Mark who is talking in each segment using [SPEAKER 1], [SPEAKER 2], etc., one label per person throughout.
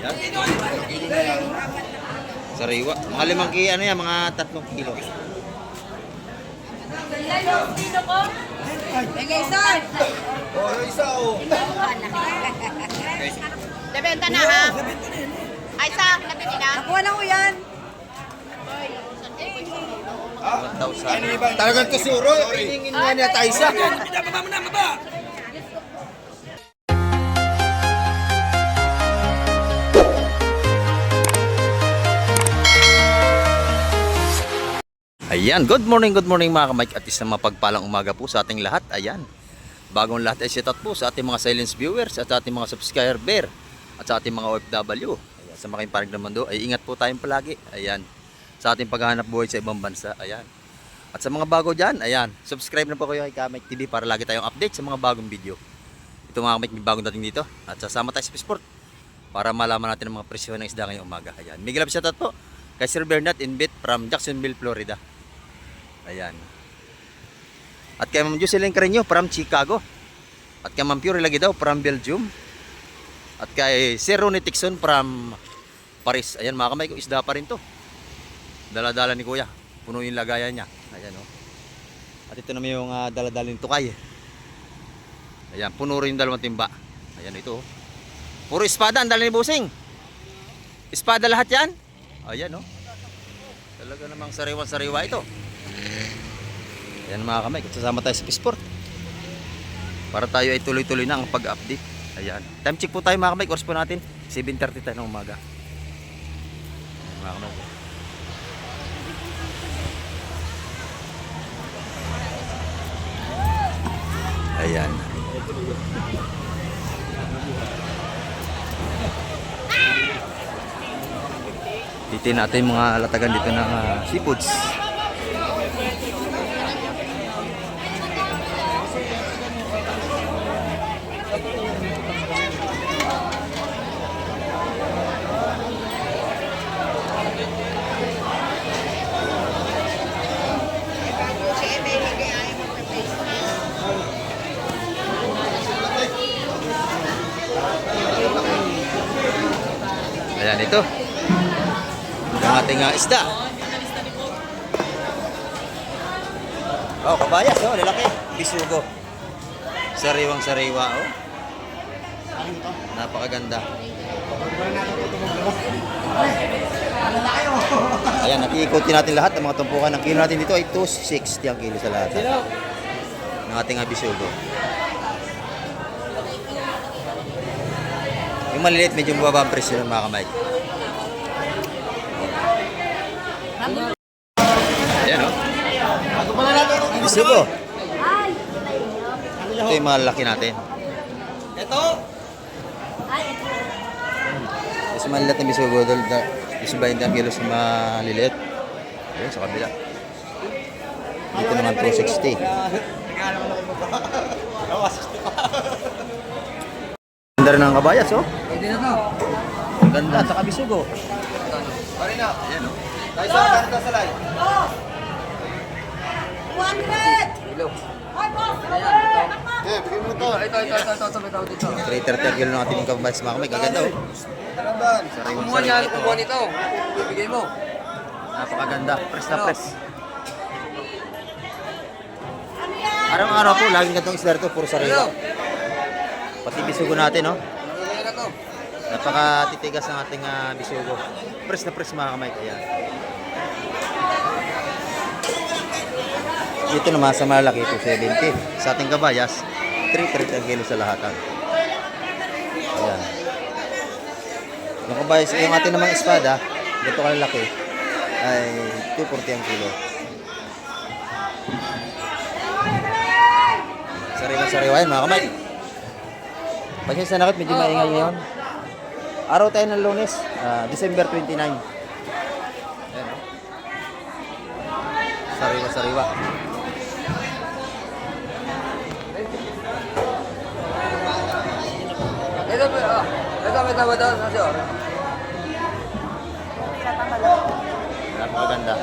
[SPEAKER 1] Yan. Sariwa. Mga 5 kilo, ano yan, mga 3 kilo.
[SPEAKER 2] Bigay isa.
[SPEAKER 3] Oh, yung isa oh.
[SPEAKER 2] Nabenta na ha? Ay, isa. Nabenta na? Nakuha na ko yan.
[SPEAKER 1] 1,000.
[SPEAKER 3] Talagang kasuro. Hiningin nga niya tayo isa.
[SPEAKER 1] Ayan, good morning mga kamike at isang mapagpalang umaga po sa ating lahat. Ayan, bagong lahat ay shoutout po sa ating mga silence viewers at sa ating mga subscriber at sa ating mga OFW. Ayan, sa making panig ng mundo ay ingat po tayong palagi. Ayan, sa ating paghahanap buhay sa ibang bansa. Ayan, at sa mga bago dyan, ayan, subscribe na po kayo kay Kamike TV para lagi tayong update sa mga bagong video. Ito mga kamike, may bagong dating dito at sasama tayo sa Sport para malaman natin ang mga presyo ng isda ngayong umaga. Ayan, big love shoutout po kay Sir Bernard Inbit from Jacksonville, Florida. Ayan. At kay Ma'am Jocelyn Carreño from Chicago. At kay Ma'am Pure Lagi daw from Belgium. At kay Sir Ronnie Tixon from Paris. Ayan mga kamay ko, isda pa rin to. Dala-dala ni Kuya. Puno yung lagayan niya. Ayan o. At ito naman yung dala-dala ng tukay. Ayan, puno rin yung dalawang timba. Ayan ito. Puro espada ang dala ni Busing. Espada lahat yan. Ayan o. Talaga namang sariwa-sariwa ito. Ayan mga kamay, sasama tayo sa Sport para tayo ay tuloy-tuloy na ang pag-update. Ayan, time check po tayo mga kamay, course po natin 7:30 tayo ng umaga. Ayan, mga kamay. Ayan. Titin natin mga latagan dito ng seafoods. Ayan ito. Ang ating isda. Oh, kabayas oh, lalaki. Bisugo. Sariwang sariwa oh. Napakaganda. Ayan, nakiikutin natin lahat ng mga tumpukan. Ang kilo natin dito ay 260 ang kilo sa lahat. Ng ating bisugo. Yung maliliit, medyo mababa ang presyo ng mga kamay. Ayan o. Bisugo. Ito yung mga lalaki natin.
[SPEAKER 3] Ito.
[SPEAKER 1] Kasi maliliit na bisugo. Isa 20 ang kilo sa maliliit. Ayan, sa kabila. Dito naman 260. Ganda rin ang kabayas oh.
[SPEAKER 3] Pwede na to.
[SPEAKER 1] Ang ganda sa kabisugo.
[SPEAKER 3] Pari na.
[SPEAKER 1] Ayan oh.
[SPEAKER 3] Tayo sa ganda sa live.
[SPEAKER 2] 100!
[SPEAKER 3] Hello.
[SPEAKER 2] Ay, boss!
[SPEAKER 3] Eh, bigyan mo to. Ito. May tao dito.
[SPEAKER 1] 330 ang kilo ng ating kabayas mga kamay. Kaganda oh.
[SPEAKER 3] Talandan.
[SPEAKER 1] Sariwang
[SPEAKER 3] Kumuha niya,
[SPEAKER 1] sariwa ito.
[SPEAKER 3] kumuha nito. Bigay mo.
[SPEAKER 1] Napakaganda. Press na press. Araw-araw po, laging gantong isda ito. Puro sariwa. Pati bisugo natin oh.
[SPEAKER 3] Ano na to?
[SPEAKER 1] Napakatitigas ng ating bisugo. Press na press mga kamay. Ayan. Dito naman sa malaki ito 70. Sa ating kabayas 330 ang kilo sa lahatan. Ayan. Yung kabayas, yung ating namang espada, dito kalalaki ay 240 ang kilo. Sariwa-sariwa yan mga kamay. Pasensya na kayo, medyo maingay ngayon. Araw tayo ng Lunes, December 29. Ayan, oh. Sariwa-sariwa.
[SPEAKER 3] Ito. Nasyo.
[SPEAKER 1] Napakaganda.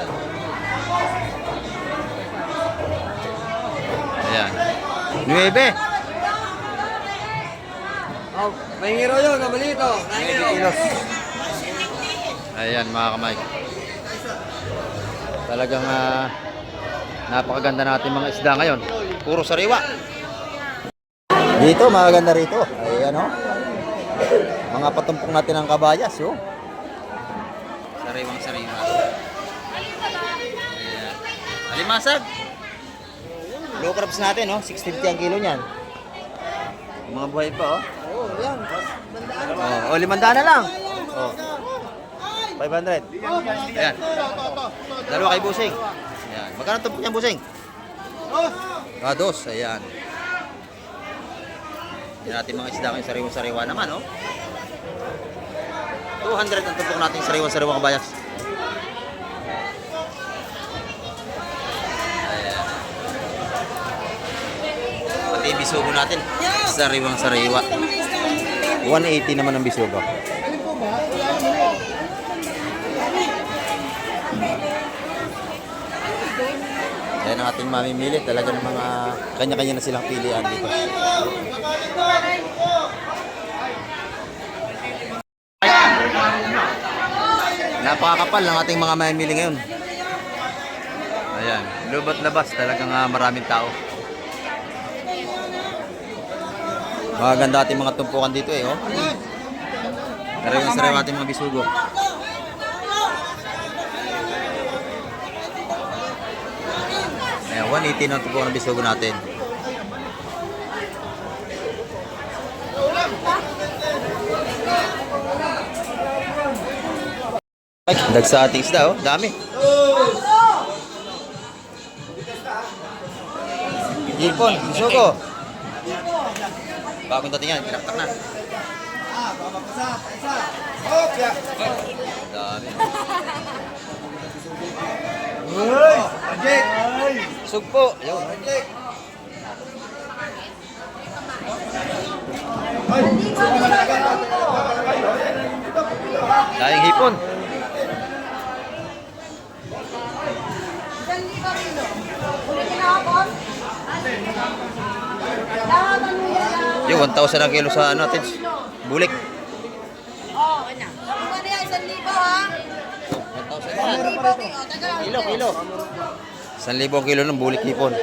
[SPEAKER 1] Ayan. 9.
[SPEAKER 3] Oh, May ngiro yun, kabalito.
[SPEAKER 1] 90 kilos. Ayan mga kamay. Talagang napakaganda natin mga isda ngayon. Puro sariwa. Dito, maganda rito. Ayan o. Mga patumpong natin ng kabayas. Oh. Sariwang sariwa. Ayan. Alimasag. Low crabs natin, no? 650 ang kilo niyan. Yung mga buhay pa, oh.
[SPEAKER 3] Oo, yan.
[SPEAKER 1] Oh, 500 na lang. Oh. 500. Ayan. Dalawa kay Busing. Ayan. Magkano tumpok niyan, Busing? Dos. Ayan. Yan natin mga isda ngayon, sariwa-sariwa naman, oh. 200 ang tumpok natin sariwa-sariwa kabayas. Ayan. Pati yung bisugo natin, sariwang-sariwa. 180 naman ang bisugo. Ayan ang ating mamimili. Talaga ng mga kanya-kanya na silang pilihan dito. Napakakapal ng ating mga mamimili ngayon. Ayan, lubat labas. Talagang maraming tao. Maganda ating mga tumpukan dito eh, oh. Sariwa ating mga bisugo. Ayan, 180 na tumpukan ng bisugo natin. Ay, dagsa ating isda, oh. Dami. Hipon, bisugo. Bagong dating yan, pinaktak na. Dami. Sugpo. Ayun. Daing hipon. Yung 1,000 ang kilo sa ano natin. Bulik.
[SPEAKER 2] Oo, ano? Ano yan? 1,000 ha?
[SPEAKER 1] 1,000 yan. Kilo. 1,000 ang kilo ng bulik hipon.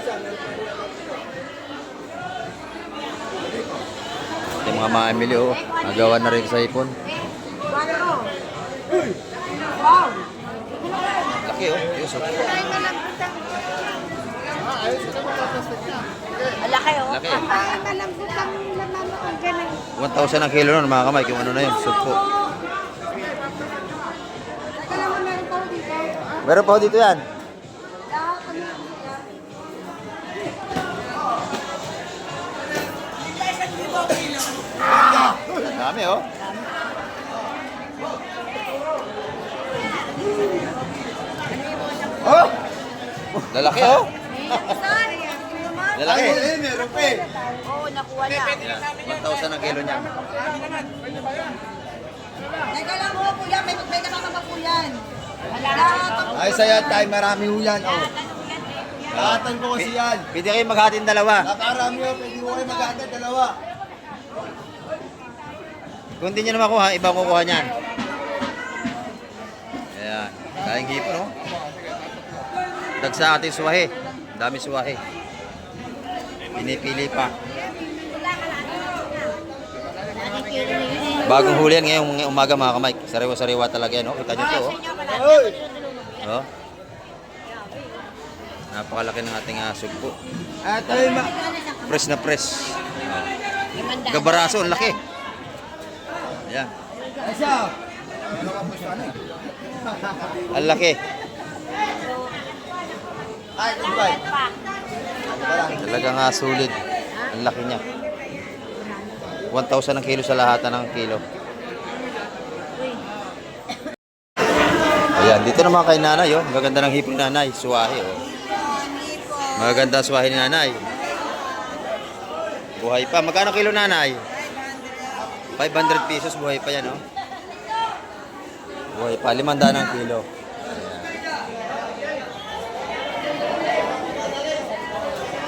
[SPEAKER 1] Yung mga mamili, oh. Nagawa na rin sa hipon.
[SPEAKER 2] Wow!
[SPEAKER 1] Laki, oh. Yusuf.
[SPEAKER 2] Laki, oh.
[SPEAKER 1] Laki.
[SPEAKER 2] Malambot ang nanonood ganun.
[SPEAKER 1] 1,000 ang kilo nun, mga kamay. Kung ano na yun, sugpo.
[SPEAKER 2] Teka naman, meron pa ako dito.
[SPEAKER 1] Meron pa ho dito yan.
[SPEAKER 2] Lahat kami.
[SPEAKER 1] Dami, oh. Oh! Lalaki, oh. Lalaki.
[SPEAKER 3] Meron pa eh.
[SPEAKER 2] Oo, nakuha niya.
[SPEAKER 1] Yan, 1,000 ang kilo niya.
[SPEAKER 2] Teka lang po, kuya. May kasama pa po yan. Lahat ang...
[SPEAKER 3] Ay, saya tayo. Marami ho yan. Oh. Lahatan ko kasi yan.
[SPEAKER 1] Pwede kayo maghatin dalawa.
[SPEAKER 3] Nakarami ho. Pwede ko kayo mag-agad dalawa.
[SPEAKER 1] Kung hindi nyo na makuha, ibang kukuha niyan. Ayan. Daing hipon, oh. Dagsa ating suwahe. Dami suwahe. Pinipili pa. Bagong huli yan ngayong umaga mga kamay. Sariwa-sariwa talaga yan, oh. Kita nyo to, oh. Oh. Napakalaki ng ating sugpo.
[SPEAKER 3] At ay
[SPEAKER 1] Press na press. Gabaraso, ang laki. Ayan.
[SPEAKER 3] Asa.
[SPEAKER 1] Ang laki.
[SPEAKER 3] Ay, goodbye.
[SPEAKER 1] Talagang sulit. Ang laki niya. 1,000 ang kilo sa lahatan ng kilo. Ayan, dito naman kay nanay, oh. Maganda ng hipon ni nanay. Suwahe, oh. Maganda suwahe ni nanay. Buhay pa. Magkano kilo nanay? 500 pesos. Buhay pa yan, oh. Buhay pa. 500 ang kilo.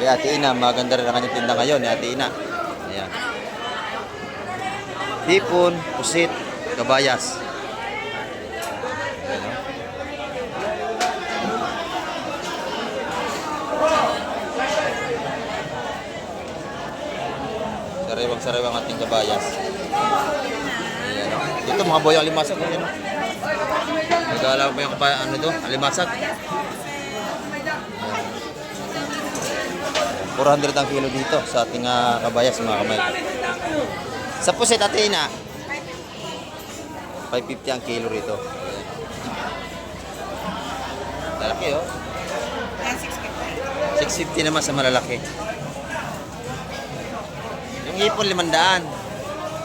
[SPEAKER 1] Kaya Ate Ina, maganda rin ang kanyang tinda ngayon ni Ate Ina. Ayan. hipon, pusit, kabayas. Ayan, oh. Sariwang ating kabayas. Ayan, oh. Dito mga boy alimasag. Ayan, oh. Nag-aalaw pa yung ano to, alimasag. 400 ang kilo dito sa ating kabayas mga kamay. Sa pusit Athena, 550 ang kilo rito. Lalaki oh. 650 naman sa malalaki. Yung hipon 500.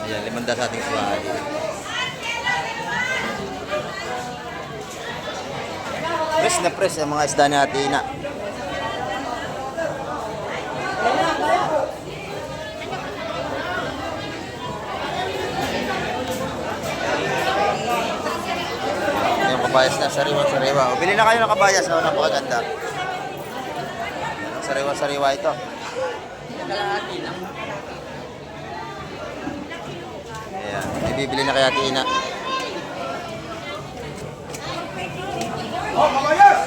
[SPEAKER 1] Ayan, 500 sa ating suwali. Press na press ang mga isda ni Athena. Yung kabayas na, sariwa-sariwa. O, bili na kayo ng kabayas, no? Napakaganda. Sariwa-sariwa ito. Ayan, ibibili na kaya Tina.
[SPEAKER 3] Oh, kabayas!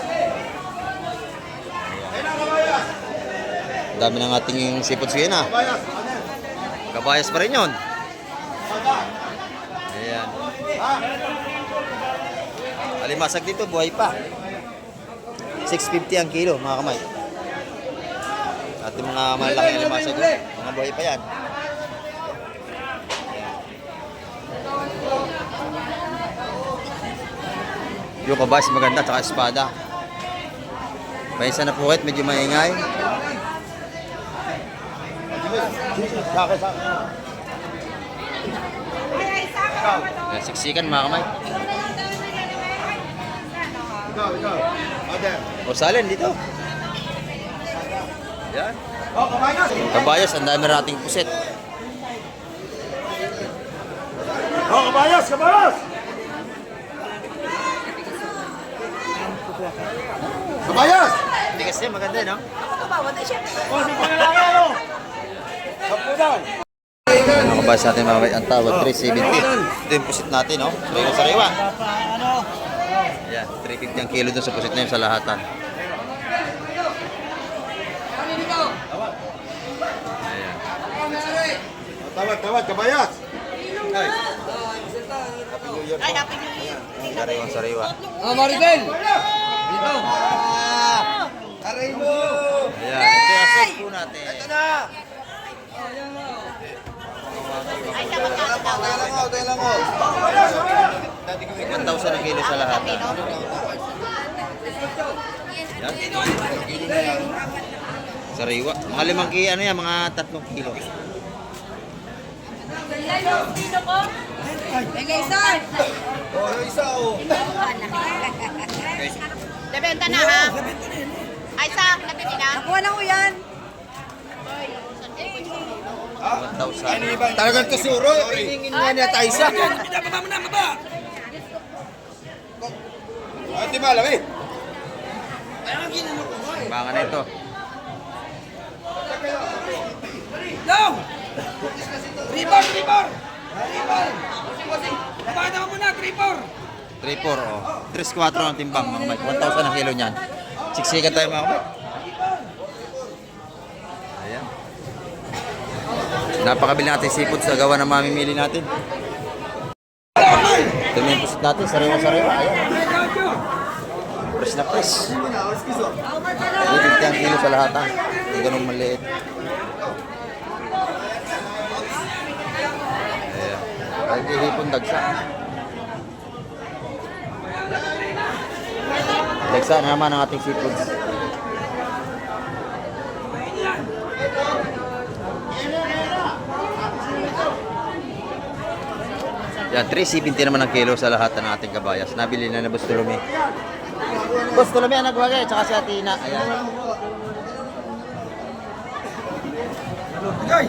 [SPEAKER 1] Dami ng ating seafood suya na.
[SPEAKER 3] Kabayas!
[SPEAKER 1] Kabayas pa rin yun. Ayan. Alimasag dito, buhay pa. 650 ang kilo, mga kamay. Ating mga malaki alimasag, mga buhay pa yan. Yung kabayas maganda, tsaka espada. Paisa na puwet, medyo maingay. Ayan, siksikan mga kamay.
[SPEAKER 3] Ikaw. Ate.
[SPEAKER 1] O salin dito. Yan.
[SPEAKER 3] Oh, kabayas!
[SPEAKER 1] Kabayas, ang dami nating puset.
[SPEAKER 3] Oh, kabayas! Kabayas! Kabayas!
[SPEAKER 1] Tigas niya, maganda no?
[SPEAKER 3] Oh, si pangalaki ano? Sampu daw.
[SPEAKER 1] Mga kabayas natin mga kamay, ang tawad 370. Ito yung pusit natin, no? Sariwa-sariwa. Ayan, 350 ang kilo dun sa pusit na yun sa lahatan. Ayan.
[SPEAKER 3] Tawad, kabayas!
[SPEAKER 2] Ay, happy New Year.
[SPEAKER 1] Sariwa-sariwa.
[SPEAKER 3] Oh, Maribel! Dito! Aray mo!
[SPEAKER 1] Ayan, ito yung asal po natin.
[SPEAKER 3] Na!
[SPEAKER 2] Ay, sa magkano daw?
[SPEAKER 3] Tayo lang mo!
[SPEAKER 1] 1,000 ang kilo sa lahatan. Ayan. Sariwa. Mga 5 kilo, ano yan, mga 3 kilo.
[SPEAKER 3] Oh, yung isa oh!
[SPEAKER 2] Nabenta na ha? Ay, sa nabili na? Nakuha na ko yan.
[SPEAKER 1] 1,000.
[SPEAKER 3] Talagang tusuro! Hingin nga niya tayo sa! Di ba alam eh?
[SPEAKER 1] Bangan na ito.
[SPEAKER 4] No! Tripor! Bakit ako muna, Tripor?
[SPEAKER 1] 3-4, oh. 3-4 ang timbang, mga kamay. 1,000 ang kilo niyan. Siksikan tayo, mga kamay. Ayan. Napakabili natin seafood sa gawa ng mamimili natin. Ito na yung pusit natin, sariwa-sariwa. Ayan. Press na press. 350 ang kilo sa lahatan. Hindi ganun maliit. Ayan. Kahit ihipon dagsa. Dagsa na naman ang ating seafood. Yan, 370 naman ang kilo sa lahat ng ating kabayas. Nabili na Boss Tolome. Boss Tolome ang nagwagay, tsaka si Athena. Ayan.
[SPEAKER 4] Ay!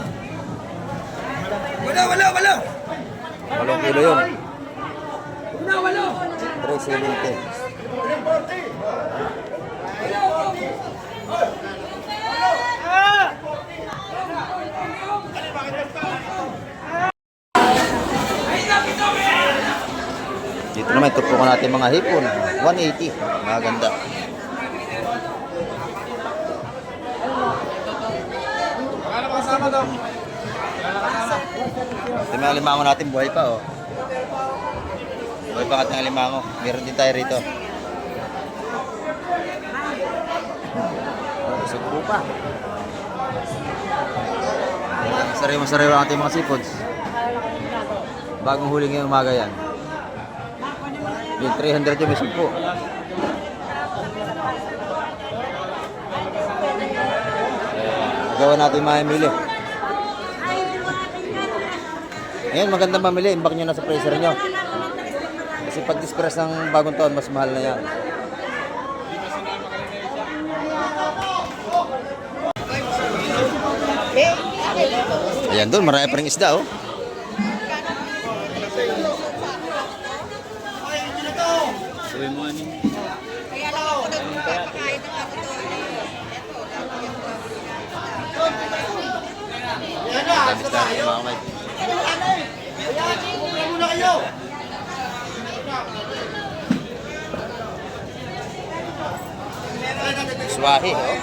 [SPEAKER 4] Wala!
[SPEAKER 1] 8 kilo yun.
[SPEAKER 4] Wala!
[SPEAKER 1] 370. Dito naman, tupukan natin mga hipon. 180. Maganda. Ito yung alimango natin, buhay pa, oh. Buhay pa ating alimango. Meron din tayo rito. Sugpo pa. Sariwa-sariwa ang ating mga seafoods. Bagong huli ngayong umaga yan. Yung 300 yung may sugpo. Gawa natin mamimili. Ngayon magandang mamili, imbak nyo na sa freezer nyo. Kasi pag disperas ng bagong taon, mas mahal na yan. Ayan doon, marami pa rin isda, oh.
[SPEAKER 2] Kaya lang ako nagpapakain ng ano doon.
[SPEAKER 1] Dami isda rin mga kamay. Swahi, oh.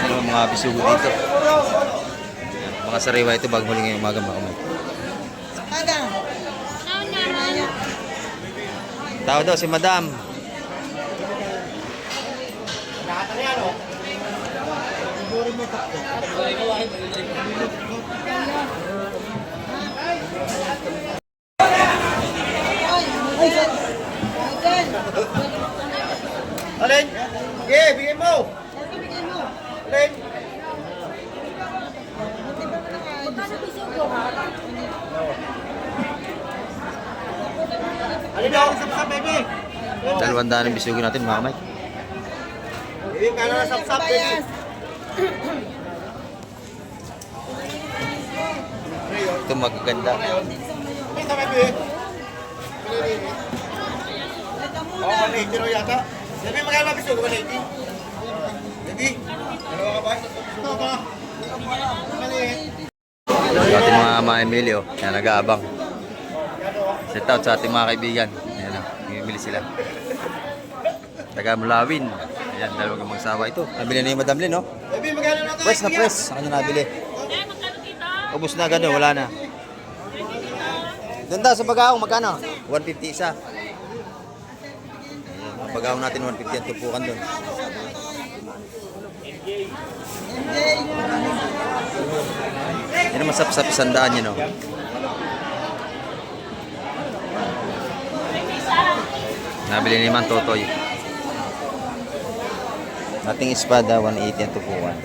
[SPEAKER 1] Ano mga bisugo dito? Ayan, mga sariwa ito bagong huli ngayong umaga mga kamay. Tao daw si Madam.
[SPEAKER 3] Alin? Okay, bigyan mo. Alin? Alin daw? Sapsap, baby.
[SPEAKER 1] 200 ang bisugo natin mga kamay.
[SPEAKER 3] Baby, kaya na sapsap, baby.
[SPEAKER 1] Ito magaganda.
[SPEAKER 3] Ito, baby. Oh, 180 raw yata. Baby, magkano na gusto ko? 180? Baby, dalawa ka ba? Ito ba? Maliit.
[SPEAKER 1] Sa ating mga mamimili, oh. Yan, nag-aabang. Set out sa ating mga kaibigan. Ayan, oh. Bimili sila. Taga Mulawin. Ayan, dalawang magsawa ito. Nabili na yung Madam Lynn, oh.
[SPEAKER 3] Baby, magkano na ito?
[SPEAKER 1] Press na press. Sa kanya nabili. Ubus na agad, oh. Wala na. Doon daw sa bagaong, magkano? 150 isa. Ayan, ang bagaong natin 150 ang tupukan doon. Yan naman sap-sap sandaan yun, oh. Nabili ni Man Totoy. Ating espada, 180 ang tupuan.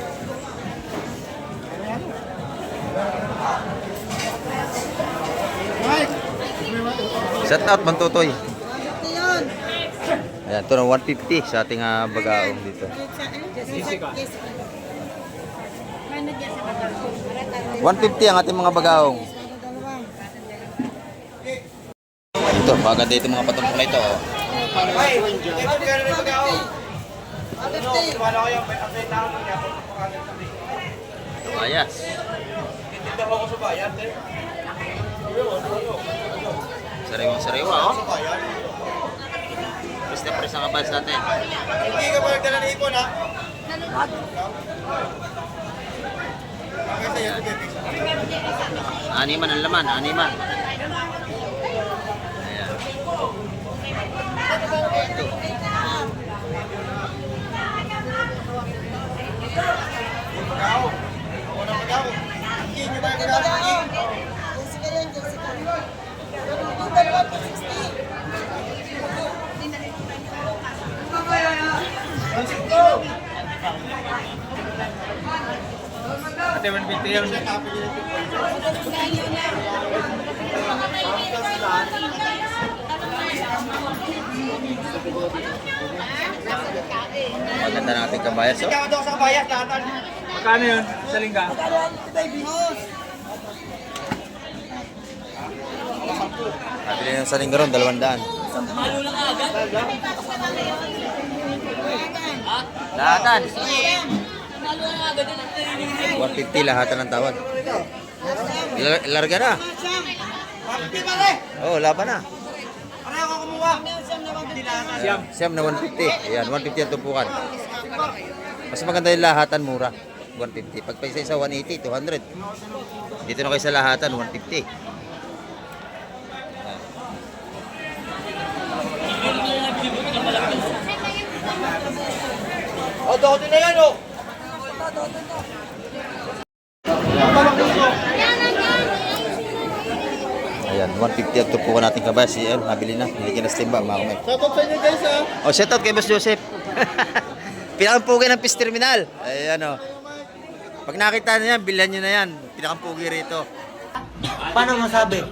[SPEAKER 1] Set out Man Totoy. Ayan, ito na 150 sa ating bagaong dito. 150 ang ating mga bagaong. Ito, maganda ito mga patumpong na ito, oh.
[SPEAKER 3] Ay, magkano na magkano? Ano, wala ko yung update na ako niya.
[SPEAKER 1] Ayas.
[SPEAKER 3] Titinda ako sa bayan, eh.
[SPEAKER 1] Sariwang-sariwa, oh.
[SPEAKER 3] Sa bayan.
[SPEAKER 1] Press na press ang kabals natin.
[SPEAKER 3] Hindi ka pa nagdala ng ipon, ha? Okay, sa'yo, baby.
[SPEAKER 1] Animan ang laman, animan. Ayan.
[SPEAKER 3] Magkao. Ako na magkao. Hindi nyo ba yung magkao?
[SPEAKER 2] Jessica yan, Jessica.
[SPEAKER 3] Ate, 150 yan.
[SPEAKER 1] Maganda natin kabayas, oh.
[SPEAKER 3] Ikaw daw sa kabayas, lahat.
[SPEAKER 4] Magkano yun? Sa lingga?
[SPEAKER 1] Nabili yung sa linggaron, 200. Lahatan. 150 lahatan ng tawad. Larga na. Oh, laban na. Siyam na 150. Ayan, 150 ang tumpukan. Mas maganda yung lahatan, mura. 150. Pag pa isa 180, 200. Dito na kayo sa lahatan, 150.
[SPEAKER 3] Oh, doon na yan, oh.
[SPEAKER 1] Ayan, 150 ang tumpukan natin kabayas. Ayan, nabili na. Niligyan na sa timba, mga kamay.
[SPEAKER 3] Shoutout sa inyo guys, ha.
[SPEAKER 1] Oh, shout out kay Boss Joseph. Pinakampugi ng Peace Terminal. Ayan oh. Pag nakita niyo yan, bilhan niyo na yan. Pinakampugi rito.
[SPEAKER 3] Paano masabi?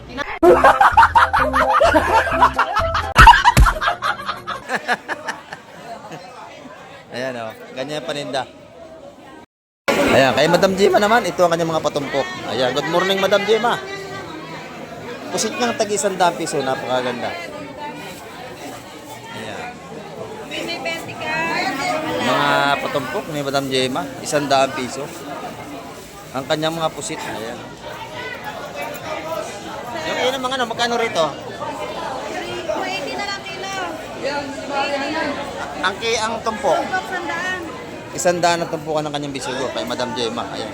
[SPEAKER 1] Ayan oh, ganyan yung paninda. Ayan, kay Madam Gemma naman, ito ang kanyang mga patumpok. Ayan, good morning Madam Gemma. Pusit niyang tag-100 piso, napakaganda. Ayan. Mga patumpok ni Madam Gemma, 100 piso. Ang kanyang mga pusit, ayan. Yung iyon mga ano, magkano rito?
[SPEAKER 2] 280 na lang kilo.
[SPEAKER 1] Ang tumpok,
[SPEAKER 2] Tumpok, 100.
[SPEAKER 1] 100 ang tumpukan ng kanyang bisugo kay Madam Gemma. Ayan.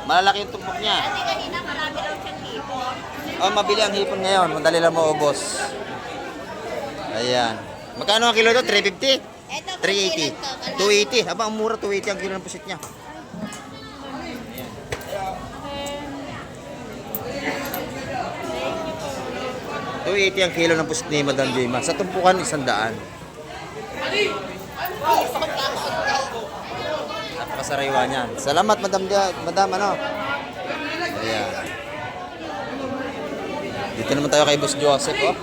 [SPEAKER 1] Malalaki yung tumpok niya.
[SPEAKER 2] Kasi kanina marami daw siyang hipon.
[SPEAKER 1] Oh, mabili ang hipon ngayon. Madali lang maubos. Ayan. Magkano ang kilo ito? 350?
[SPEAKER 2] Ito,
[SPEAKER 1] 380. 280. Aba, ang mura 280 ang kilo ng pusit niya. Ayan. 280 ang kilo ng pusit ni Madam Gemma. Sa tumpukan, 100. Napakasariwa niyan. Salamat, Madam, ano? Ayan. Dito naman tayo kay Boss Joseph, oh.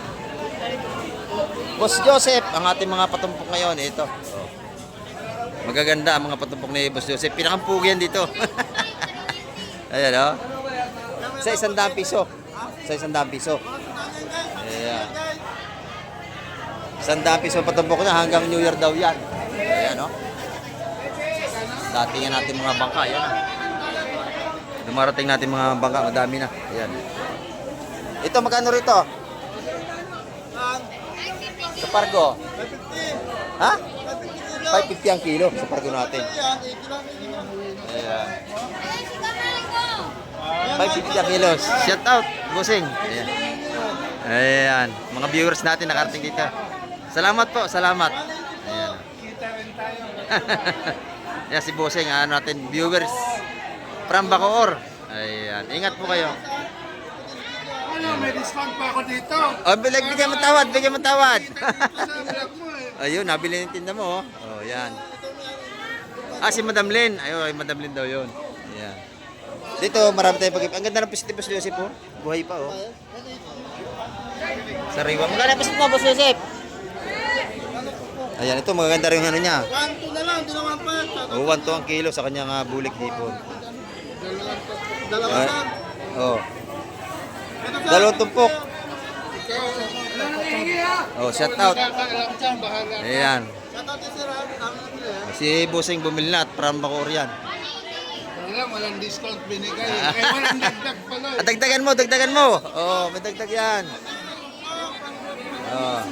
[SPEAKER 1] Boss Joseph, ang ating mga patumpok ngayon, ito. Oh. Magaganda ang mga patumpok ni Boss Joseph. Pinakampugi yan dito. Ayan, oh. Sa 100 piso. Sa 100 piso. Ayan. 100 piso ang patumpok niya hanggang New Year daw yan. Ayan, oh. Datingan natin mga bangka. Ayan, oh. Dumarating natin mga bangka. Madami na. Ayan. Ito, magkano rito? Sa Pargo?
[SPEAKER 3] 550.
[SPEAKER 1] Ha? 550 ang kilo sa Pargo natin. Ayan. 550 ang kilo. Shout out, Busing. Ayan. Ayan. Mga viewers natin nakarating dito. Salamat po, salamat. Ayan. Ayan si Busing, ano natin, viewers from Bacoor. Ayan. Ingat po kayo.
[SPEAKER 3] Ano, may discount pa ako dito.
[SPEAKER 1] Oh, bigyan mo tawad, bigyan mo tawad.
[SPEAKER 3] Sa vlog mo, eh.
[SPEAKER 1] Ayun, nabili yung tinda mo, oh. Oh, yan. Ah, si Madam Lynn. Ayun, Madam Lynn daw yun. Ayan. Dito, marami tayong pag-ipon. Ang ganda ng pusit ni Boss Joseph, oh. Buhay pa, oh. Sariwa. Magkano ang pusit mo, Boss Joseph? Ayan, ito, magaganda rin yung ano niya.
[SPEAKER 3] 1-2 na lang, dalawang pa.
[SPEAKER 1] Oh, 1 to ang kilo sa kanyang bulik dipon.
[SPEAKER 3] Dalawang pa.
[SPEAKER 1] Oh. Dalawang tumpok. Oh, shout out.
[SPEAKER 3] Alam dyan, bahala.
[SPEAKER 1] Ayan.
[SPEAKER 3] Shoutout din, sir, ha? Tama na nila, eh.
[SPEAKER 1] Si Busing bumili na at from Bacoor yan.
[SPEAKER 3] Wala, walang discount binigay. Eh, walang dagdag pala.
[SPEAKER 1] At dagdagan mo, dagdagan mo. Oh, may dagdag yan. Oh.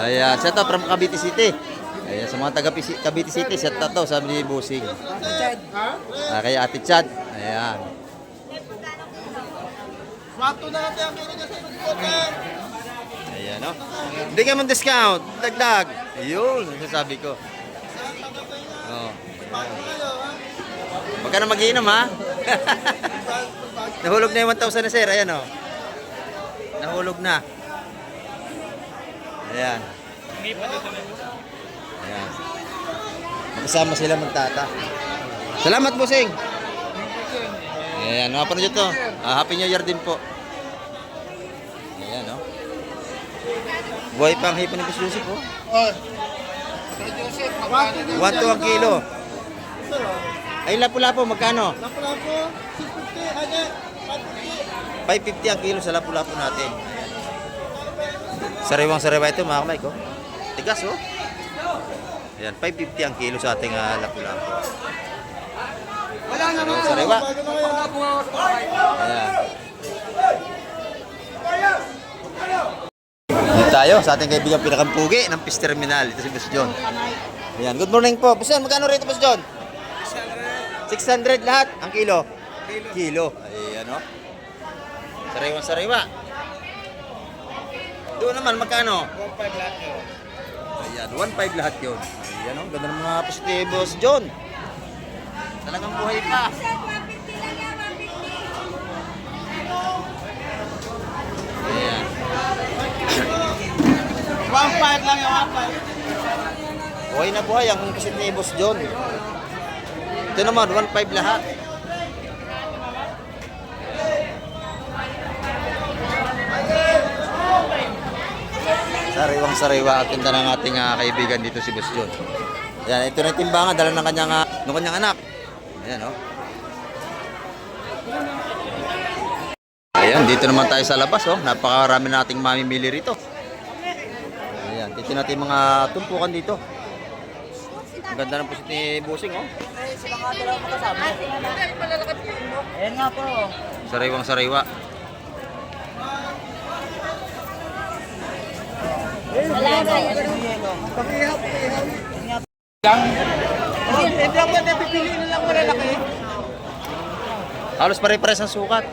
[SPEAKER 1] Ayan, shout out from Cavite City. Ayan, sa mga taga Cavite City, shout out daw, sabi ni Busing. Ah, kay Ate Chad. Ayan.
[SPEAKER 3] 1-2 na lang tayo ang kilo niya sa scooter.
[SPEAKER 1] Ayan, no? Bigyan mo discount, dagdag. Ayun, ang sasabi ko. Oh. Huwag ka na mag-iinom, ha? Nahulog na yung 1,000 na, sir. Ayan, oh. Nahulog na. Ayan. Ayan. Magkasama sila magtata. Salamat, Busing. Ayan, napanood nyo to. Happy New Year din po. Ayan, no? Buhay pa ang hipon ni Boss Joseph, oh.
[SPEAKER 3] Oh. Sir Joseph,
[SPEAKER 1] 1 to ang kilo. Ay, lapu-lapu, magkano?
[SPEAKER 3] Lapu-lapu, 650. Ano? 550.
[SPEAKER 1] 550 ang kilo sa lapu-lapu natin. Sariwang-sariwa ito, mga kamay ko. Tigas, oh. Ayan, 550 ang kilo sa ating lapu-lapu.
[SPEAKER 3] Wala na mga.
[SPEAKER 1] Sariwa.
[SPEAKER 3] Bago na kaya.
[SPEAKER 1] Ayan. Dito tayo sa ating kaibigan pinakampugi ng Fish Terminal. Ito si Boss John. Ayan, good morning po. Boss John, magkano rito Boss John? 600 lahat ang kilo. Kilo. Ayan o. Sariwa. Doon naman, magkano?
[SPEAKER 3] 1.5 lahat yun.
[SPEAKER 1] Ayan, 1.5 lahat yun. Ayan o, ganda ng mga positive Boss John. Talagang buhay pa. Ayan.
[SPEAKER 3] 1.5 lang yung 1.5.
[SPEAKER 1] Buhay na buhay ang positive Boss John. Ito naman, 1.5 lahat. Sariwang-sariwa at tinda ng ating kaibigan dito si Boss John. Ayan, ito na yung timbangan, dala ng kanyang anak. Ayan, oh. Ayan, dito naman tayo sa labas, oh. Napakarami nating mamimili rito. Ayan, dito natin yung mga tumpukan dito. Ang ganda ng pusit ni Busing, oh.
[SPEAKER 2] Ayan nga po.
[SPEAKER 1] Sariwang-sariwa.
[SPEAKER 2] Wala na yan.
[SPEAKER 3] Hindi ako na pipiliin na lang malalaki.
[SPEAKER 1] Halos pare-pares ang sukat.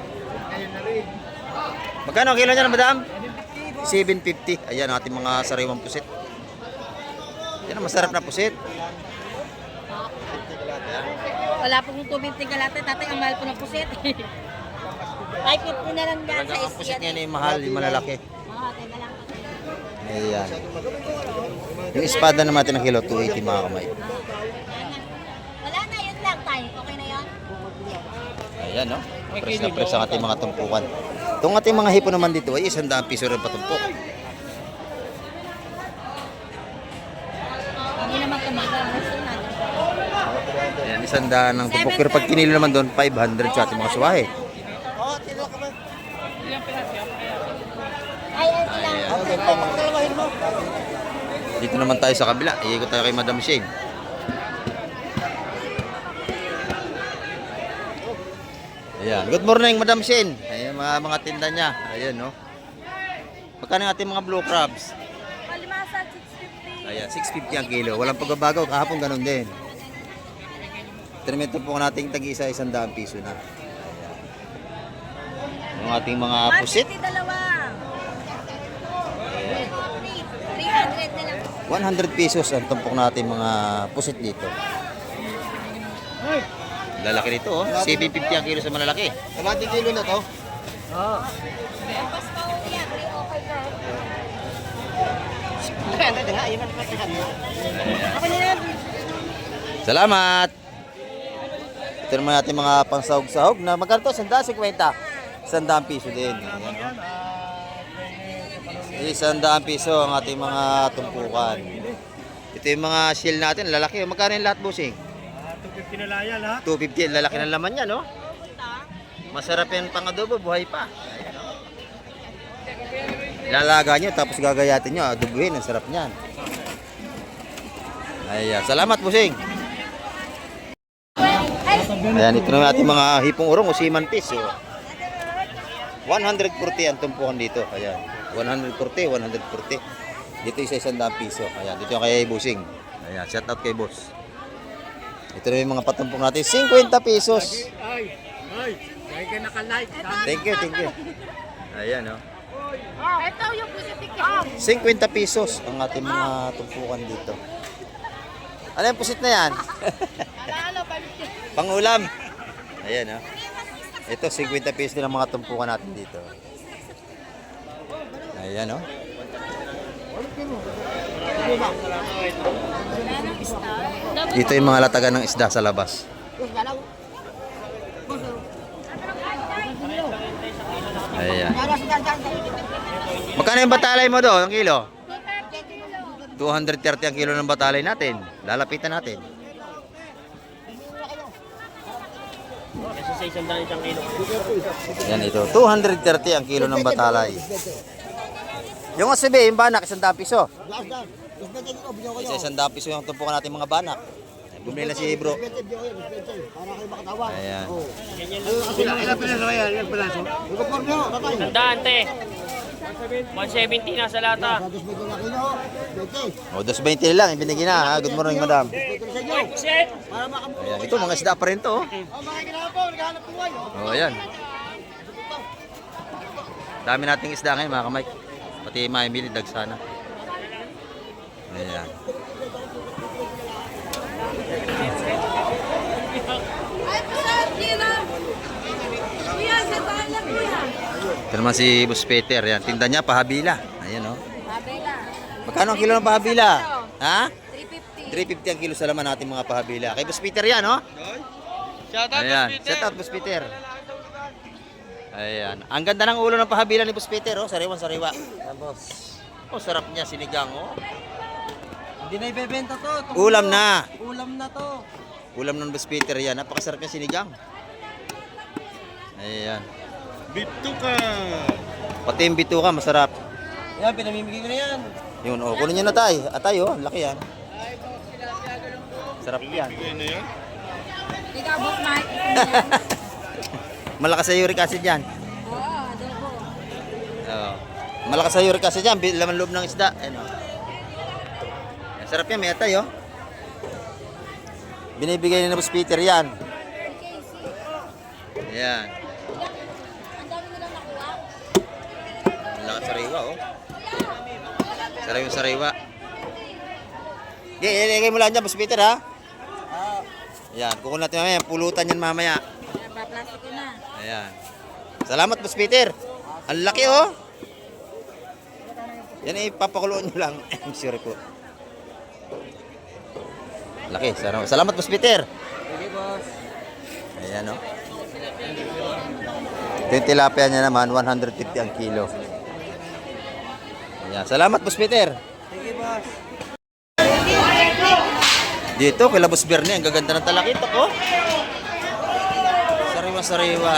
[SPEAKER 1] Magkano ang kilo niya, madam? 750. Ayan, ating mga sariwang pusit. Yan ang masarap na pusit.
[SPEAKER 2] Wala pong 250 kalate. Tatay, ang mahal po ng pusit. 550 na lang yan sa
[SPEAKER 1] Talagang ang pusit
[SPEAKER 2] isyan.
[SPEAKER 1] niya yung mahal, yung malalaki.
[SPEAKER 2] Mahati na lang.
[SPEAKER 1] Ayan. Yung espada naman natin ng kilo, 280 mga kamay.
[SPEAKER 2] Wala na, yun lang tayo. Okay na yun?
[SPEAKER 1] Ayan, no? Press na press ang ating mga tumpukan. Itong ating mga hipo naman dito ay 100 piso rin patumpok.
[SPEAKER 2] Hindi naman tumagal.
[SPEAKER 1] Ayan, 100 ng tumpok. Pero pag kinilo naman doon, 500 sa ating mga suwahe.
[SPEAKER 2] Ay, ilang.
[SPEAKER 1] Dito naman tayo sa kabila. Iikot tayo kay Madam Shane. Ayan. Good morning, Madam Shane. Ayan, mga tinda niya. Ayan, no? Magkano ang ating mga blue crabs?
[SPEAKER 2] Kalimasa, 650.
[SPEAKER 1] Ayan, 650 ang kilo. Walang pagbabago. Kahapon ganun din. Termito po nating tag-isa 100 piso na. Ayan. Yung ating mga pusit.
[SPEAKER 2] 150 dalawa. 300 na lang.
[SPEAKER 1] 100 pesos ang tumpok natin mga pusit dito. Lalaki nito, oh. 750 ang kilo sa malalaki.
[SPEAKER 3] Kalating kilo na to.
[SPEAKER 2] Pas pa uli yan. 305 ka.
[SPEAKER 1] Salamat! Ito naman natin mga pangsahog-sahog na magkano to? 150. 100 piso din. Ayan, oh. 100 piso ang ating mga tumpukan. Ito yung mga shell natin, lalaki. Magkano yung lahat, busing?
[SPEAKER 4] 250 na lang yan, ha?
[SPEAKER 1] 250, lalaki ng laman niya, no? Masarap yan pang adobo, buhay pa. Ayan, oh. Lalaga nyo, tapos gagayatin nyo, adobuhin, ang sarap niyan. Ayan, salamat, busing. Ayan, ito naman ating mga hipong urong o seaman fish. Oh. 140 ang tumpukan dito. Ayan. 140, 140. Dito isa 100 piso. Ayan, dito yung kay Busing. Ayan, shout out kay boss. Ito na yung mga patumpok natin. 50 pesos.
[SPEAKER 4] Ay, dahil ka naka-like.
[SPEAKER 1] Thank you, thank you. Ayan, oh.
[SPEAKER 2] Ito yung pusit.
[SPEAKER 1] 50 pesos ang ating mga tumpukan dito. Ano yung pusit na yan? Pangulam. Ayan, oh. Ito, 50 pesos din ang mga tumpukan natin dito. Ayan, oh. Dito yung mga latagan ng isda sa labas. Ayan. Magkano yung batalay mo doon, ang kilo? 230 ang kilo ng batalay natin. Lalapitan natin. Yan ito, 230 ang kilo ng batalay. Yung asibe, yung banak, 100 piso. Isa-isang daang piso yung tumpukan natin mga banak. Bumili na si bro.
[SPEAKER 3] Para kayo makatawa.
[SPEAKER 1] Ayan.
[SPEAKER 3] Ilan pinaso yan? Ilan pinaso? Uniform nyo, tatay.
[SPEAKER 5] Tandaan, te. 170 na sa lata.
[SPEAKER 3] Sados medyo na kino. 20.
[SPEAKER 1] O, 2.20 lang. Ibinigay na ha. Good morning, madam.
[SPEAKER 3] Ito sa inyo. Para makabuo.
[SPEAKER 1] Ayan. Ito, mga isda pa rin to. Oh.
[SPEAKER 3] Mga ginawa po, naghahanap buhay.
[SPEAKER 1] O, ayan. Dami nating isda ngayon, mga kamay. Pati maimili, dagsana. Ayan.
[SPEAKER 2] Ay, Pina! Kuya, sa talan, kuya!
[SPEAKER 1] Ito naman si Boss Peter. Ayan. Tinda niya, pahabila. Ayan, o.
[SPEAKER 2] Babela.
[SPEAKER 1] Magkano ang kilo ng pahabila? Ha?
[SPEAKER 2] 350.
[SPEAKER 1] 350 ang kilo sa laman natin mga pahabila. Kay Boss Peter yan, oh. Ayan. Shout out, Boss Peter. Ayan. Ang ganda ng ulo ng pahabila ni Boss Peter, oh. Sariwan-sariwa. Ayan, boss. Oh, sarap niya, sinigang, oh.
[SPEAKER 6] Hindi na ibebenta to.
[SPEAKER 1] Ulam na.
[SPEAKER 6] Ulam na to.
[SPEAKER 1] Ulam ng Boss Peter yan. Napakasarap niya sinigang. Ayan.
[SPEAKER 4] Bituka.
[SPEAKER 1] Pati yung bituka, masarap.
[SPEAKER 6] Yan, pinamimigay ko na yan.
[SPEAKER 1] Yun, oh. Kunin nyo na tayo. Atay, oh. Laki yan. Sarap yan.
[SPEAKER 2] Ikaw, book night.
[SPEAKER 1] Malakas sa uric acid yan.
[SPEAKER 2] Oo, adobo.
[SPEAKER 1] Oo. Malakas sa uric acid yan. Laman loob ng isda. Ayan, oh. Sarap yan, may atay, oh. Binibigay ni Boss Peter yan. Ayan.
[SPEAKER 2] Ang dami nila nakuha.
[SPEAKER 1] Ang lakas sariwa, oh. Sariwa. Ilagay mo lang dyan, Boss Peter, ha? Ayan, kukunin natin mamaya. Pulutan yan mamaya.
[SPEAKER 2] Ayan, pa-plastic ko na.
[SPEAKER 1] Ayan. Salamat, Boss Peter. Ang laki, oh. Yan, ipapakuloan nyo lang. Sorry po. Laki. Salamat, Boss Peter.
[SPEAKER 6] Sige, boss.
[SPEAKER 1] Ayan, oh. Ito yung tilapia niya naman, 150 ang kilo. Ayan. Salamat, Boss Peter.
[SPEAKER 6] Sige, boss.
[SPEAKER 1] Dito, kay Boss Bernie, ang gaganda ng talakitok, oh. Sariwa-sariwa.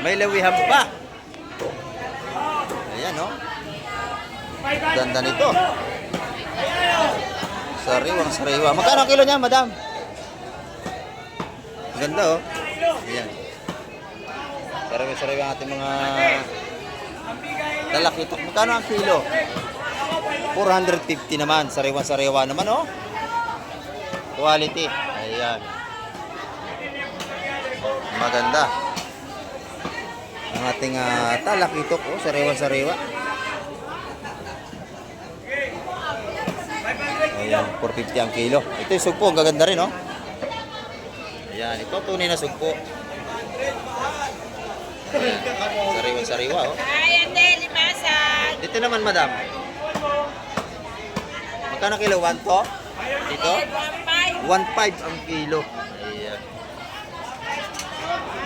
[SPEAKER 1] May lawihan pa. Ayan, oh. Ganda nito. Sariwang-sariwa. Magkano ang kilo niya, madam? Ganda, oh. Ayan. Sariwa-sariwa ang ating mga talakitok. Magkano ang kilo? 450 naman. Sariwa-sariwa naman, oh. Quality. Ayan. Maganda. Ang ating talakitok, oh. Sariwa-sariwa. Ayan, 450 ang kilo. Ito yung sugpo, ang gaganda rin, oh. Ayan, ito tunay na sugpo. Ayan, sariwa-sariwa, oh.
[SPEAKER 2] Ay, ande, limasan.
[SPEAKER 1] Dito naman, madam. Magkano kilo? 1 to? Dito? 1.5 ang kilo. Ayan.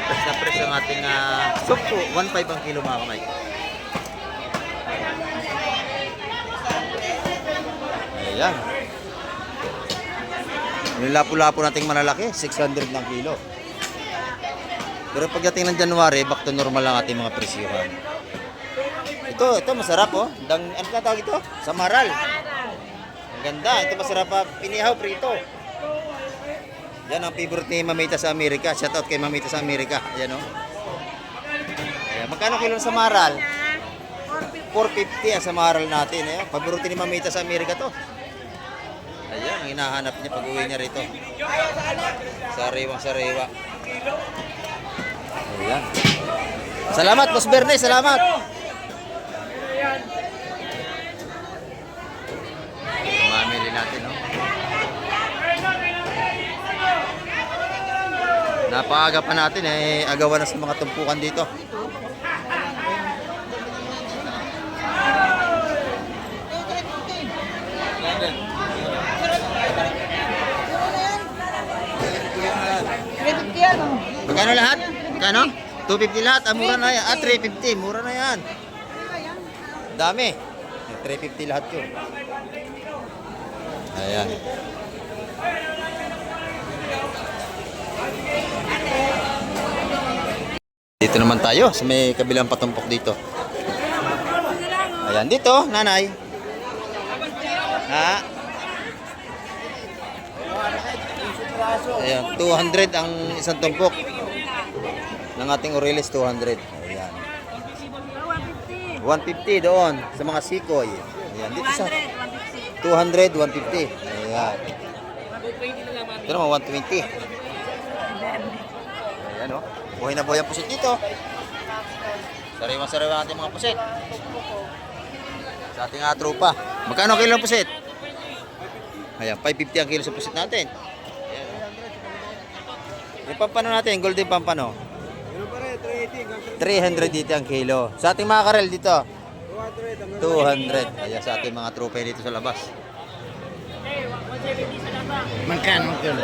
[SPEAKER 1] Press na press ang ating sugpo. 1.5 ang kilo, mga kamay. Ayan. Yung lapu-lapu nating malalaki, 600 ng kilo. Pero pagdating ng January, back to normal lang ating mga presyuhan. Ito masarap, oh. Ano na tawag ito? Samaral. Ang ganda. Ito masarap pa. Pinihaw, prito. Yan ang favorite ni Mamita sa Amerika. Shout out kay Mamita sa Amerika. Ayan, oh. Ayan. Magkano kilo ng samaral? 450 ang samaral natin. Ayan. Favorite ni Mamita sa Amerika to. Ayan, ang hinahanap niya pag uwi niya rito. Sariwang-sariwa. Ayan. Salamat, Boss Bernie. Salamat. Mamili natin, no? Napaaga pa natin, agawan na sa mga tumpukan dito. Magkano lahat? Magkano? 250 lahat. Mura na yan. 350. Mura na yan. Dami. 350 lahat yun. Ayan. Dito naman tayo sa may kabilang patumpok dito. Ayan, dito, nanay. Ha? Ayan, 200 ang isang tumpok. Ng ating Aurelis, 200. Ayan. 150 doon sa mga sikoy. Ayan, dito sa 200, 150. Ayan. Ito naman, 120. Ayan, oh. Buhay na buhay ang pusit dito. Sariwa-sariwa natin mga pusit. Sa ating tropa. Magkano kilo ng pusit? Ayan, 550 ang kilo sa pusit natin. Ayan, oh. Yung pampano natin, golden pampano. 380 ang kilo. Sa ating mga karel dito, 200. Ayan, sa ating mga tropa dito sa labas.
[SPEAKER 4] Magkano kilo?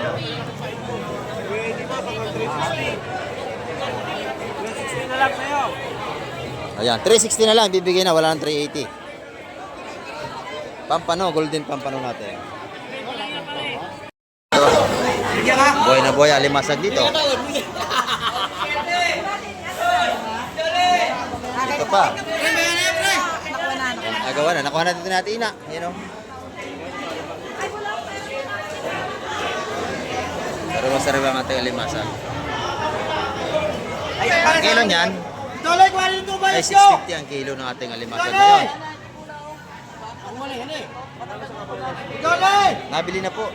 [SPEAKER 1] Ayan, 360 na lang, bibigay na, wala nang 380. Pampano, golden pampano natin. Buhay na buhay, alimasag dito. Dito pa. Nagawa na, nakuha na dito natin ina. Ayan, o. Sariwa-sariwa ang ating alimasag. Ang kilo niyan, ay 650 ang kilo ng ating alimasag ngayon. Nabili na po.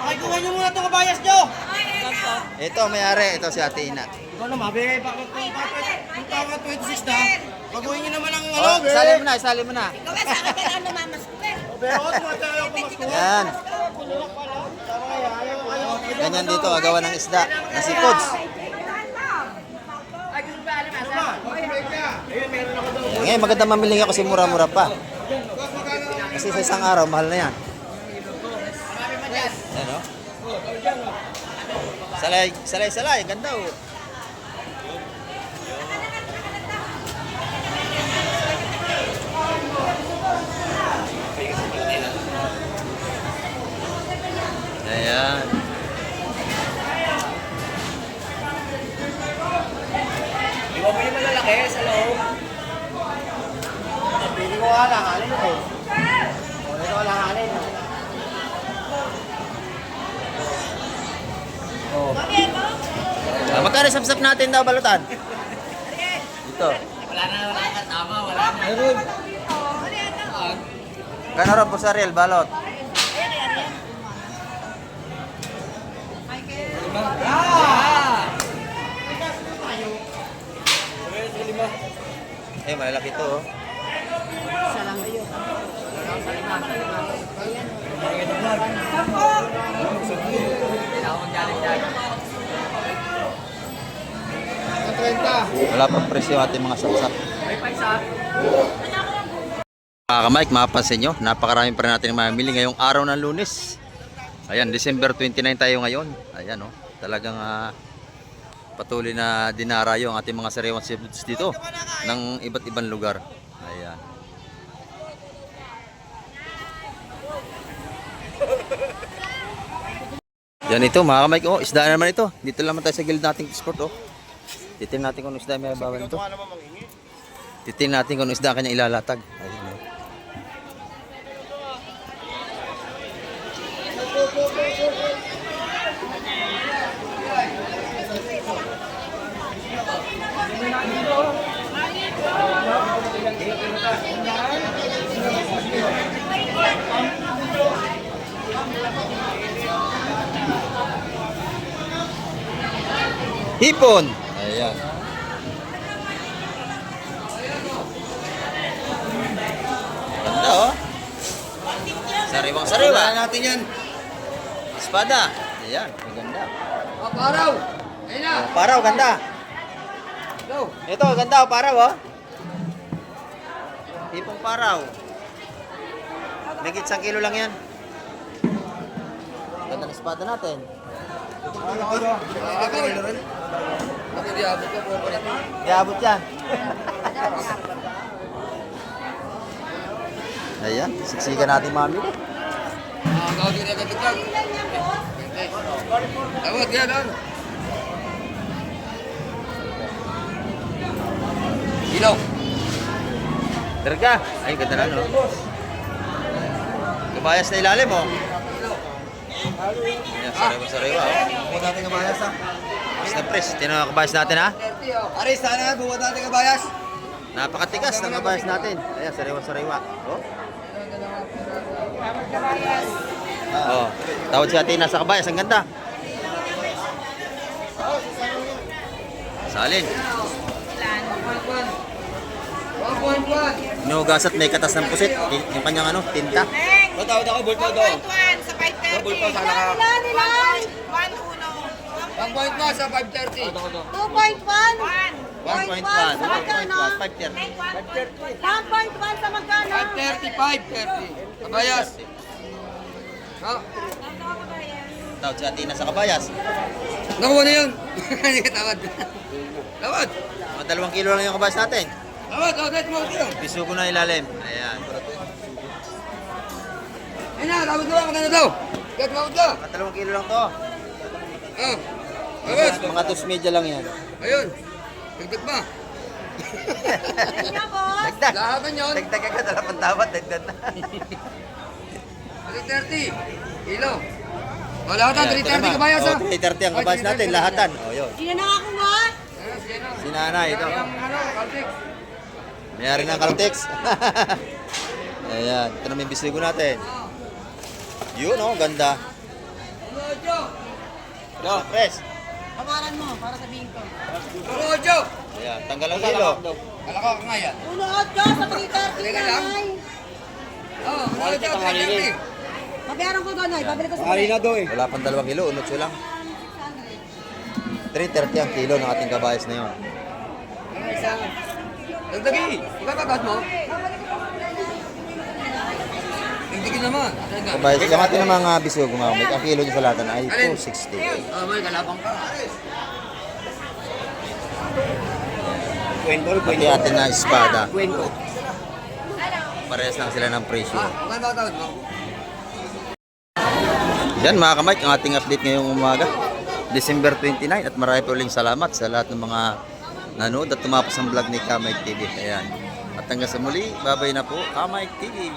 [SPEAKER 3] Pakikuha nyo muna itong kabayas nyo!
[SPEAKER 1] Ito, may-ari. Ito si Ate Ina.
[SPEAKER 3] Ikaw naman, be, bakit yung tawag 26 na? Pag-uwi nyo naman ang
[SPEAKER 1] Oh,
[SPEAKER 3] be.
[SPEAKER 1] isali mo na, isali mo na.
[SPEAKER 2] Ikaw sa akin ka lang namamasok eh.
[SPEAKER 3] Be, o, tumatayo ako maskuha.
[SPEAKER 1] Yan. Ganyan dito, agawan ng isda. Nasi Pods. Ngayon, maganda mamili ako kasi mura-mura pa. Kasi sa isang araw, mahal na yan. Yan, o. Salay, salay, salay. Ganda, o. Ayan.
[SPEAKER 3] Di ba may malalaki sa loob? Pili ko nga lang, alin ito. Ito lang, alin.
[SPEAKER 1] Magkano sapsap natin daw, balutan? Dito.
[SPEAKER 3] Wala na, tama, wala na. Meron.
[SPEAKER 1] Kano rin po sa real, balot? Eh, malalaki to, oh. Wala pang presyo ating mga sapsap. Mga ka-Mike, mapapansin nyo, napakarami pa rin natin mamili ngayong araw ng Lunes. Ayan, December 29 tayo ngayon. Ayan, oh, talagang patuloy na dinarayo ang ating mga sariwang seafoods dito ng iba't ibang lugar. Ayan. Yan ito, mga ka-Mike, oh, isda naman ito. Dito naman tayo sa guild nating sport, oh. Titin natin kung ano isda may bawal ito. Titin natin kung ano isda kanya ilalatag. Ayun, oh. Hipon. Ayan. Ganda, oh. Sariwang sariwa.
[SPEAKER 3] Wala natin yan.
[SPEAKER 1] Espada. Ayan, maganda.
[SPEAKER 3] Paraw! Ayun na!
[SPEAKER 1] Oh, paraw, ganda.
[SPEAKER 3] Go!
[SPEAKER 1] Ito, ganda, oh, paraw, oh. Hipong paraw. May 1 kilo lang yan. Ganda ng espada natin.
[SPEAKER 3] Ako diabot ko po nito.
[SPEAKER 1] Iabot yan. Ayan, siksikan natin mami.
[SPEAKER 3] Ako din na dagdag. Tawag yan lang. Ilaw.
[SPEAKER 1] Terga. Ay, ganda na, no? kabayas na ilalim, oh. Ayan, sariwa-sariwa, oh.
[SPEAKER 3] Buwan natin kabayas ha.
[SPEAKER 1] Mas na press. Tingnan ang kabayas natin, ha?
[SPEAKER 3] Aris, sana buwan natin kabayas.
[SPEAKER 1] Napakatigas ng kabayas natin. Ayan, sariwa-sariwa. Oh. Oh, tawad si Athena sa kabayas. Ang ganda. Salin. Inugas at may katas ng pusit. Yung kanyang ano, tinta.
[SPEAKER 3] Tawad ako, bulto daw.
[SPEAKER 2] 1.1 sa 5.30.
[SPEAKER 3] Bulto sana ka.
[SPEAKER 2] 1.1.
[SPEAKER 3] 1.1 sa 5.30.
[SPEAKER 2] 2.1.
[SPEAKER 1] 1.1. 5.30.
[SPEAKER 2] 1.1 sa magkano?
[SPEAKER 3] 5.30. Kabayas. Ha?
[SPEAKER 1] Tawad si Athena sa kabayas.
[SPEAKER 3] Nakuha na yun. Hindi ka tawad. Tawad.
[SPEAKER 1] Mga 2 kilo lang yung kabayas natin.
[SPEAKER 3] Tawad, let mo ito.
[SPEAKER 1] Piso ko na ilalim. Ayan.
[SPEAKER 3] Ayun na, tawad na ba? Maganda daw. Kaya tawad ka.
[SPEAKER 1] Mga 2 kilo lang to.
[SPEAKER 3] Ah. Kabayas.
[SPEAKER 1] Mga 2 media lang yan.
[SPEAKER 3] Ayun. Dagdag ba?
[SPEAKER 1] Dagdag.
[SPEAKER 3] Lahaban yun.
[SPEAKER 1] Dagdag agad. Wala pang tawad. Dagdag na.
[SPEAKER 3] 3.30. Kilo. O, lahatan. 3.30 kabayas ha.
[SPEAKER 1] 3.30 ang kabayas natin. Lahatan. O, yun.
[SPEAKER 2] Sino nakakuha?
[SPEAKER 3] Ayun, sige na.
[SPEAKER 1] Si nanay ito.
[SPEAKER 3] Ano, Caltex.
[SPEAKER 1] Mayari ng Caltex. Ayan. Ito naman yung bisigo natin. Yun, oh. Ganda.
[SPEAKER 3] Ojo.
[SPEAKER 1] Yo, press.
[SPEAKER 2] Kawaran mo para sabihin ko.
[SPEAKER 3] Ojo.
[SPEAKER 1] Ayan. Tanggal ang kilo.
[SPEAKER 3] Kalakaw ka nga yan.
[SPEAKER 2] 1.8 sa 3.30
[SPEAKER 3] Teka lang.
[SPEAKER 2] nanay.
[SPEAKER 3] Oo, Ojo, 3.30.
[SPEAKER 2] Babayaran ko doon, babalik ko sa
[SPEAKER 3] na daw eh.
[SPEAKER 1] Wala pang 2 kilo. Unot lang. 3.30 ang kilo ng ating kabayas na yun.
[SPEAKER 3] Ano isa? Dagdagi. Ipapagad mo. Dagdagi naman.
[SPEAKER 1] Kabayas. Yung ating ng mga bisigo mga kamay. Ang kilo niya sa latan ay 260.
[SPEAKER 3] May kalabang ka.
[SPEAKER 1] Pati atin na espada.
[SPEAKER 3] Kwento.
[SPEAKER 1] Parehas lang sila ng presyo.
[SPEAKER 3] Maganda tawad mo.
[SPEAKER 1] Yan mga kamay, ang ating update ngayong umaga. December 29 at marami po uling salamat sa lahat ng mga nanood at tumapos ang vlog ni Kamay TV. Ayan. At hanggang sa muli, babay na po, Kamay TV.